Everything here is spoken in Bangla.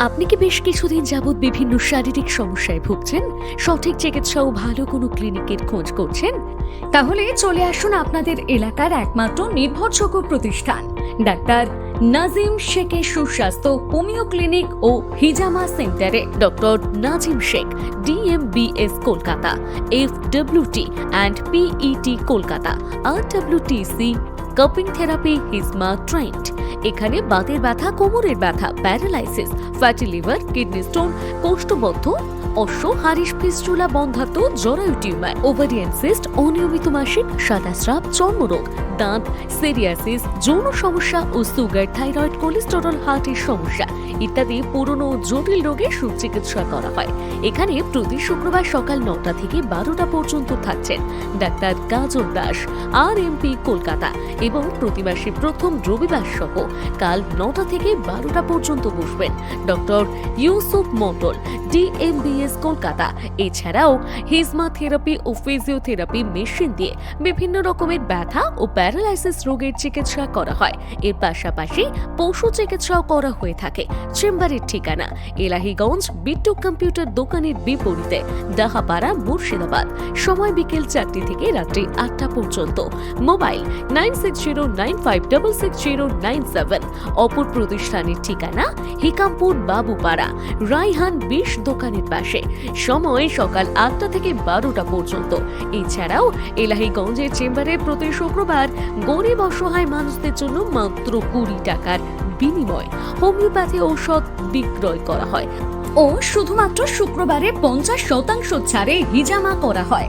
আপনি কি বেশ কিছুদিন যাবৎ বিভিন্ন শারীরিক সমস্যায় ভুগছেন? সঠিক চিকিৎসা ও ভালো কোনো ক্লিনিকের খোঁজ করছেন? তাহলে চলে আসুন আপনাদের এলাকার একমাত্র নির্ভরযোগ্য প্রতিষ্ঠান ডাক্তার নাজিম শেখের সুস্বাস্থ্য হোমিও ক্লিনিক ও হিজামা সেন্টারে। Doctor Nazim Sheikh, DMBS Kolkata, FWT and PET Kolkata, RWTC cupping therapy, হিজমা ট্রেন্ড। এখানে বাতের ব্যথা, কোমরের ব্যথা, paralysis, fatty liver, kidney stone, কোষ্ঠবদ্ধ, অশ্ব, হারিস, ফিস্টুলা, বন্ধ্যাত্ব, জরায়ু টিউমার, ওভারিয়ান সিস্ট, অনিয়মিত মাসিক, সাদাস্রাব, চর্মরোগ, দাঁত, সিরিয়াসিস, যৌন সমস্যা ও সুগার, থাইরয়েড, কোলেস্টেরল, হার্টের সমস্যা ইত্যাদি পুরনো ও জটিল রোগের সুচিকিৎসা করা হয়। এখানে প্রতি শুক্রবার সকাল 9টা থেকে 12টা পর্যন্ত থাকছেন ডাক্তার কাজল দাস, RMP কলকাতা, এবং প্রতি মাসে প্রথম রবিবার সহ কাল 9টা থেকে 12টা পর্যন্ত বসবেন ডক্টর ইউসুফ মন্ডল, DMBS কলকাতা। এছাড়াও হিজমা থেরাপি ও ফিজিওথেরাপি মেশিন দিয়ে বিভিন্ন রকমের ব্যথা ও প্যারালাইসিস রোগের চিকিৎসা করা হয়। এর পাশাপাশি পশু চিকিৎসাও করা হয়ে থাকে। চেম্বারের ঠিকানা এলাহিগঞ্জ বিট্টু কম্পিউটার দোকানের বিপরীতে, ডাহাপাড়া, মুর্শিদাবাদ। সময় বিকেল 4টে থেকে রাত্রি 8টা পর্যন্ত। মোবাইল 9609566097। অপর প্রতিষ্ঠানের ঠিকানা হিকামপুর, বাবুপাড়া, রাইহান 20 দোকানের পাশে। সময় সকাল 8টা থেকে 12টা পর্যন্ত। এছাড়াও এলাহিগঞ্জের চেম্বারে প্রতি শুক্রবার গরিব অসহায় মানুষদের জন্য মাত্র 20 টাকার বিনিময় হোমিওপ্যাথি ঔষধ বিক্রয় করা হয় ও শুধুমাত্র শুক্রবারে 50% ছাড়ে হিজামা করা হয়।